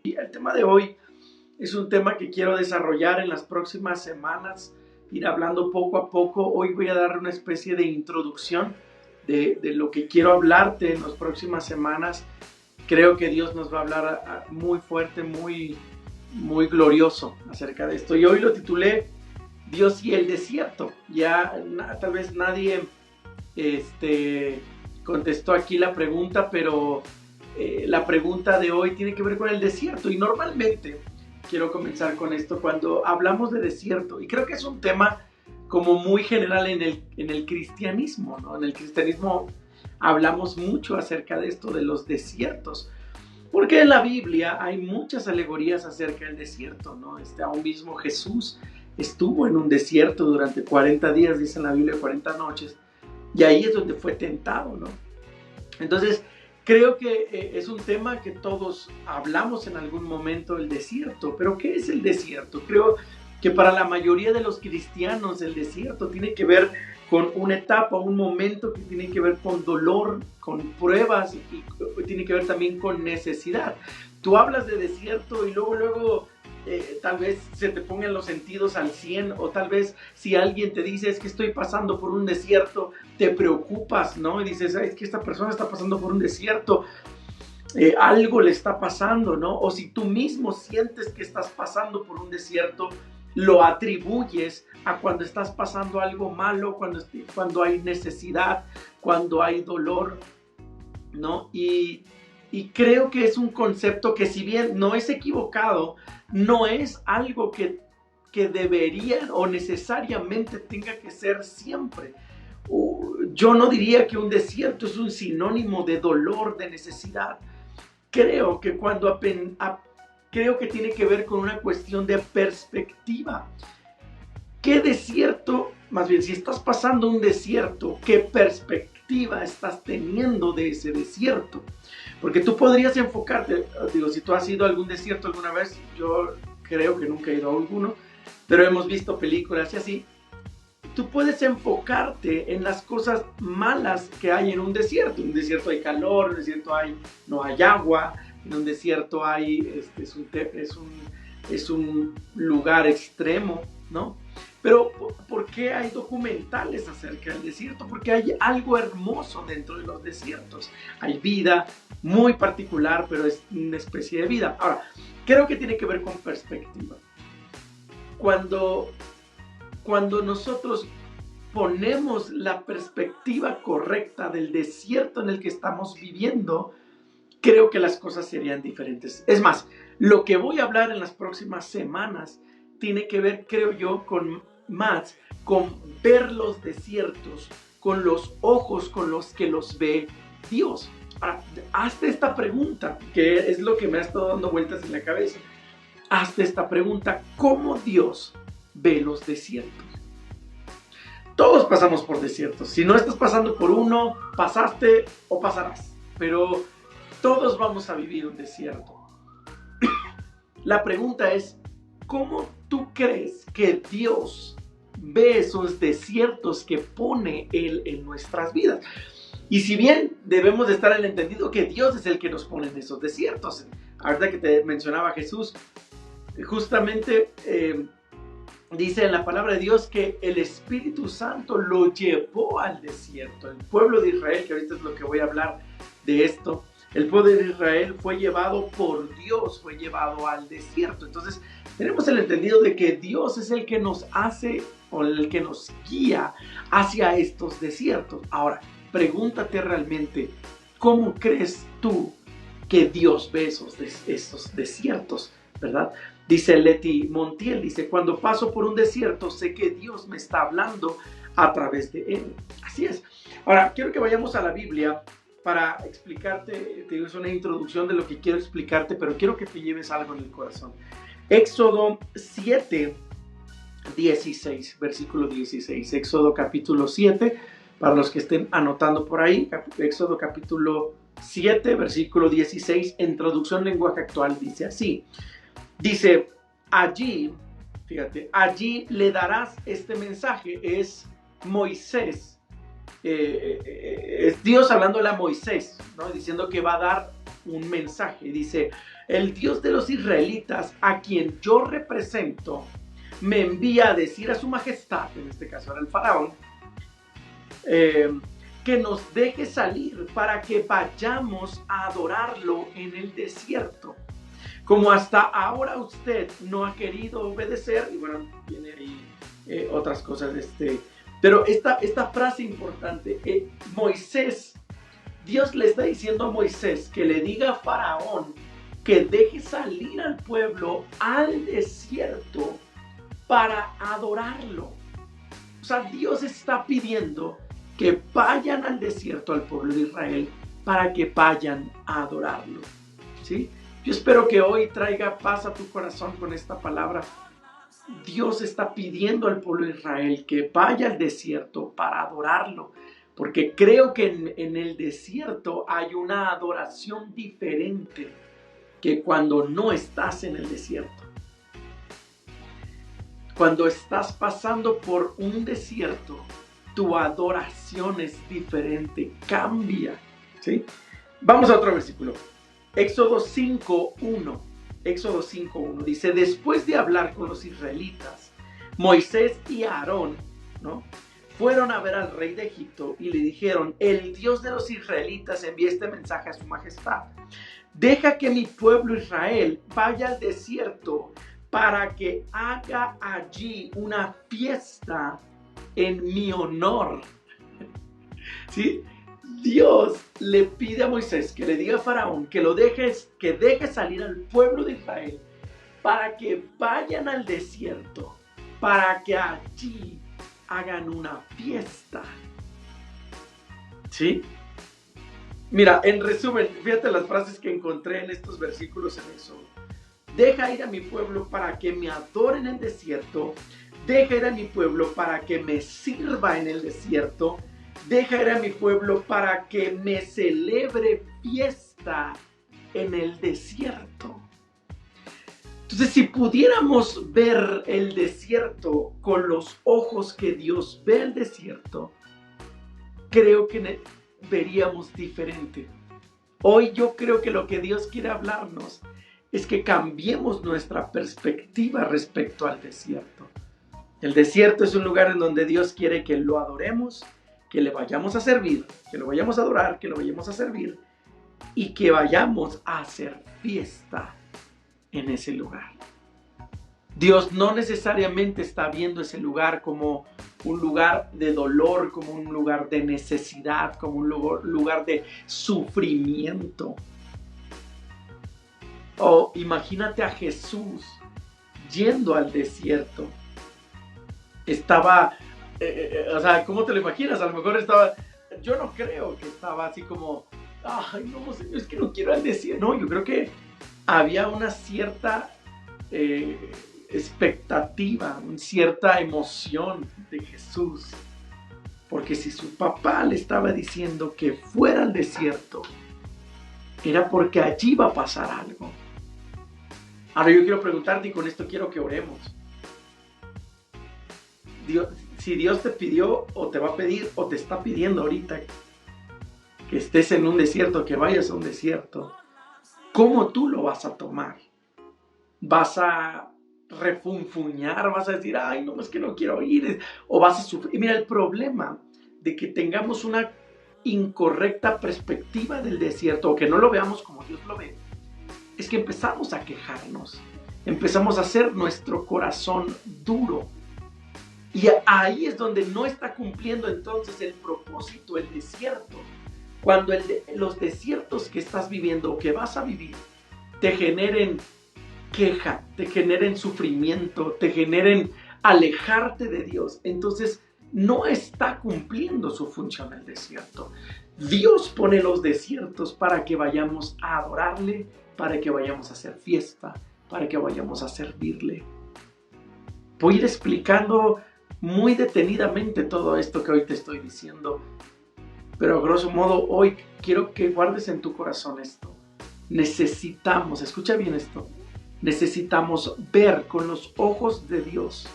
Y el tema de hoy es un tema que quiero desarrollar en las próximas semanas, ir hablando poco a poco. Hoy voy a dar una especie de introducción de lo que quiero hablarte en las próximas semanas. Creo que Dios nos va a hablar muy fuerte, muy glorioso acerca de esto. Y hoy lo titulé Dios y el desierto. Ya tal vez nadie contestó aquí la pregunta, pero la pregunta de hoy tiene que ver con el desierto. Y normalmente quiero comenzar con esto cuando hablamos de desierto, y creo que es un tema como muy general en el cristianismo, ¿no? En el cristianismo hablamos mucho acerca de esto, de los desiertos, porque en la Biblia hay muchas alegorías acerca del desierto, ¿no? Aún mismo Jesús estuvo en un desierto durante 40 días, dice en la Biblia, 40 noches, y ahí es donde fue tentado, ¿no? Entonces, creo que es un tema que todos hablamos en algún momento, el desierto. Pero ¿qué es el desierto? Creo que para la mayoría de los cristianos el desierto tiene que ver con una etapa, un momento que tiene que ver con dolor, con pruebas, y tiene que ver también con necesidad. Tú hablas de desierto y luego tal vez se te pongan los sentidos al 100, o tal vez si alguien te dice es que estoy pasando por un desierto, te preocupas, ¿no? Y dices, es que esta persona está pasando por un desierto, algo le está pasando, ¿no? O si tú mismo sientes que estás pasando por un desierto, lo atribuyes a cuando estás pasando algo malo, cuando hay necesidad, cuando hay dolor, ¿no? Y creo que es un concepto que, si bien no es equivocado, no es algo que debería o necesariamente tenga que ser siempre. Yo no diría que un desierto es un sinónimo de dolor, de necesidad. Creo que creo que tiene que ver con una cuestión de perspectiva. ¿Qué desierto, más bien, si estás pasando un desierto, qué perspectiva estás teniendo de ese desierto? Porque tú podrías enfocarte, digo, si tú has ido a algún desierto alguna vez, yo creo que nunca he ido a alguno, pero hemos visto películas y así, tú puedes enfocarte en las cosas malas que hay en un desierto. En un desierto hay calor, en un desierto no hay agua, en un desierto es un lugar extremo, ¿no? Pero ¿por qué hay documentales acerca del desierto? Porque hay algo hermoso dentro de los desiertos. Hay vida muy particular, pero es una especie de vida. Ahora, creo que tiene que ver con perspectiva. Cuando nosotros ponemos la perspectiva correcta del desierto en el que estamos viviendo, creo que las cosas serían diferentes. Es más, lo que voy a hablar en las próximas semanas tiene que ver, creo yo, con ver los desiertos con los ojos con los que los ve Dios. Ahora, hazte esta pregunta, que es lo que me ha estado dando vueltas en la cabeza. Hazte esta pregunta: ¿cómo Dios ve los desiertos? Todos pasamos por desiertos. Si no estás pasando por uno, pasaste o pasarás. Pero todos vamos a vivir un desierto. La pregunta es, ¿cómo tú crees que Dios ve esos desiertos que pone Él en nuestras vidas? Y si bien debemos de estar en el entendido que Dios es el que nos pone en esos desiertos. Ahorita que te mencionaba Jesús, justamente dice en la palabra de Dios que el Espíritu Santo lo llevó al desierto. El pueblo de Israel, que ahorita es lo que voy a hablar de esto, el pueblo de Israel fue llevado por Dios, fue llevado al desierto. Entonces tenemos el entendido de que Dios es el que nos hace o el que nos guía hacia estos desiertos. Ahora, pregúntate realmente, ¿cómo crees tú que Dios ve esos desiertos? ¿Verdad? Dice Leti Montiel, dice, cuando paso por un desierto sé que Dios me está hablando a través de él. Así es. Ahora, quiero que vayamos a la Biblia para explicarte, te digo, es una introducción de lo que quiero explicarte, pero quiero que te lleves algo en el corazón. Éxodo 7, 16, versículo 16. Éxodo capítulo 7, para los que estén anotando por ahí, Éxodo capítulo 7, versículo 16, en traducción lenguaje actual, dice así. Dice, allí le darás este mensaje. Es Moisés, es Dios hablándole a Moisés, ¿no? Diciendo que va a dar un mensaje. Dice, el Dios de los israelitas, a quien yo represento, me envía a decir a su majestad, en este caso era el faraón, que nos deje salir para que vayamos a adorarlo en el desierto. Como hasta ahora usted no ha querido obedecer, y bueno, viene ahí otras cosas, pero esta frase importante, Moisés, Dios le está diciendo a Moisés que le diga a Faraón que deje salir al pueblo al desierto para adorarlo. O sea, Dios está pidiendo que vayan al desierto al pueblo de Israel para que vayan a adorarlo, ¿sí? Yo espero que hoy traiga paz a tu corazón con esta palabra. Dios está pidiendo al pueblo de Israel que vaya al desierto para adorarlo, porque creo que en el desierto hay una adoración diferente que cuando no estás en el desierto. Cuando estás pasando por un desierto, tu adoración es diferente, cambia, ¿sí? Vamos a otro versículo. Éxodo 5:1. Éxodo 5:1 dice, después de hablar con los israelitas, Moisés y Aarón, ¿no?, fueron a ver al rey de Egipto y le dijeron, el Dios de los israelitas envía este mensaje a su majestad. Deja que mi pueblo Israel vaya al desierto para que haga allí una fiesta en mi honor. ¿Sí? Dios le pide a Moisés que le diga a Faraón que deje salir al pueblo de Israel para que vayan al desierto, para que allí hagan una fiesta. ¿Sí? Mira, en resumen, fíjate las frases que encontré en estos versículos en Éxodo. Deja ir a mi pueblo para que me adoren en el desierto. Deja ir a mi pueblo para que me sirva en el desierto. Deja ir a mi pueblo para que me celebre fiesta en el desierto. Entonces, si pudiéramos ver el desierto con los ojos que Dios ve el desierto, creo que veríamos diferente. Hoy yo creo que lo que Dios quiere hablarnos es que cambiemos nuestra perspectiva respecto al desierto. El desierto es un lugar en donde Dios quiere que lo adoremos, que le vayamos a servir, que lo vayamos a adorar, que lo vayamos a servir y que vayamos a hacer fiesta en ese lugar. Dios no necesariamente está viendo ese lugar como un lugar de dolor, como un lugar de necesidad, como un lugar de sufrimiento. O imagínate a Jesús yendo al desierto. Estaba, o sea, ¿cómo te lo imaginas? A lo mejor estaba, yo no creo que estaba así como, ay, no, Señor, es que no quiero al desierto. No, yo creo que había una cierta expectativa, una cierta emoción de Jesús. Porque si su papá le estaba diciendo que fuera al desierto, era porque allí iba a pasar algo. Ahora yo quiero preguntarte y con esto quiero que oremos. Si Dios te pidió o te va a pedir o te está pidiendo ahorita que estés en un desierto, que vayas a un desierto, ¿cómo tú lo vas a tomar? ¿Vas a refunfuñar? ¿Vas a decir, ay, no, es que no quiero ir? ¿O vas a sufrir? Y mira, el problema de que tengamos una incorrecta perspectiva del desierto o que no lo veamos como Dios lo ve, es que empezamos a quejarnos, empezamos a hacer nuestro corazón duro. Y ahí es donde no está cumpliendo entonces el propósito, el desierto. Cuando los desiertos que estás viviendo o que vas a vivir te generen queja, te generen sufrimiento, te generen alejarte de Dios, entonces no está cumpliendo su función el desierto. Dios pone los desiertos para que vayamos a adorarle, para que vayamos a hacer fiesta, para que vayamos a servirle. Voy a ir explicando muy detenidamente todo esto que hoy te estoy diciendo, pero a grosso modo hoy quiero que guardes en tu corazón esto. Necesitamos, escucha bien esto, necesitamos ver con los ojos de Dios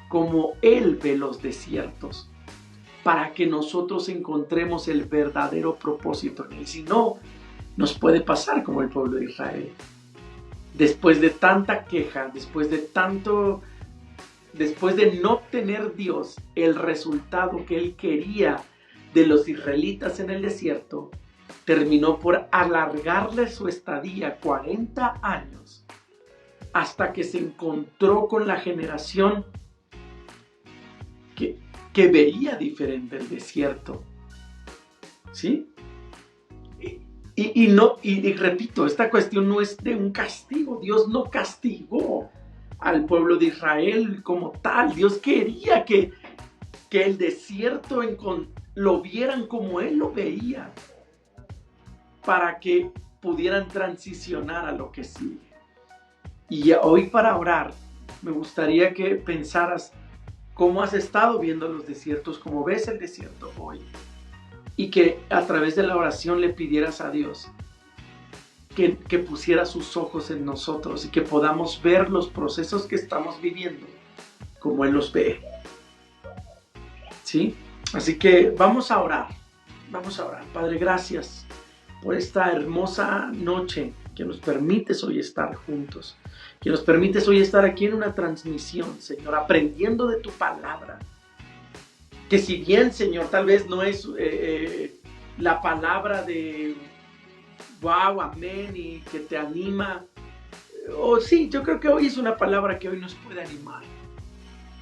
como Él ve los desiertos, para que nosotros encontremos el verdadero propósito en Él. Si no, Nos puede pasar como el pueblo de Israel. Después de tanta queja, después de no tener Dios el resultado que él quería de los israelitas en el desierto, terminó por alargarle su estadía 40 años hasta que se encontró con la generación que veía diferente el desierto. ¿Sí? Y repito, esta cuestión no es de un castigo. Dios no castigó al pueblo de Israel como tal. Dios quería que el desierto lo vieran como Él lo veía, para que pudieran transicionar a lo que sigue. Y hoy, para orar, me gustaría que pensaras cómo has estado viendo los desiertos, cómo ves el desierto hoy, y que a través de la oración le pidieras a Dios que pusiera sus ojos en nosotros y que podamos ver los procesos que estamos viviendo como Él los ve. ¿Sí? Así que vamos a orar. Padre, gracias por esta hermosa noche que nos permites hoy estar juntos, que nos permites hoy estar aquí en una transmisión, Señor, aprendiendo de tu palabra. Que si bien, Señor, tal vez no es la palabra de wow, amén, y que te anima, sí, yo creo que hoy es una palabra que hoy nos puede animar.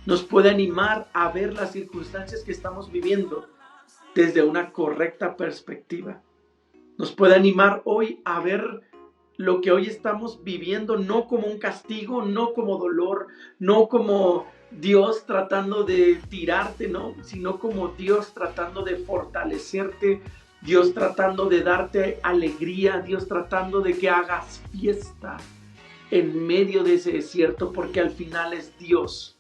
Nos puede animar a ver las circunstancias que estamos viviendo desde una correcta perspectiva. Nos puede animar hoy a ver lo que hoy estamos viviendo no como un castigo, no como dolor, no como Dios tratando de tirarte, ¿no? Sino como Dios tratando de fortalecerte, Dios tratando de darte alegría, Dios tratando de que hagas fiesta en medio de ese desierto, porque al final es Dios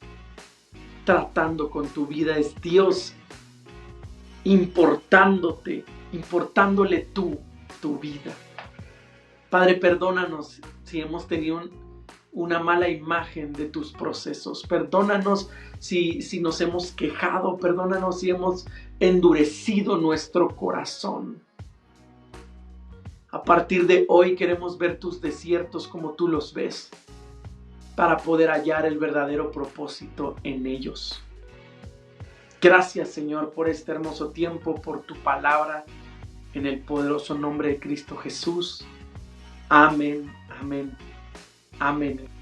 tratando con tu vida, es Dios importándole tu vida. Padre, perdónanos si hemos tenido una mala imagen de tus procesos. Perdónanos si nos hemos quejado. Perdónanos si hemos endurecido nuestro corazón. A partir de hoy queremos ver tus desiertos como tú los ves, para poder hallar el verdadero propósito en ellos. Gracias, Señor, por este hermoso tiempo, por tu palabra, en el poderoso nombre de Cristo Jesús. Amén, amén, amén.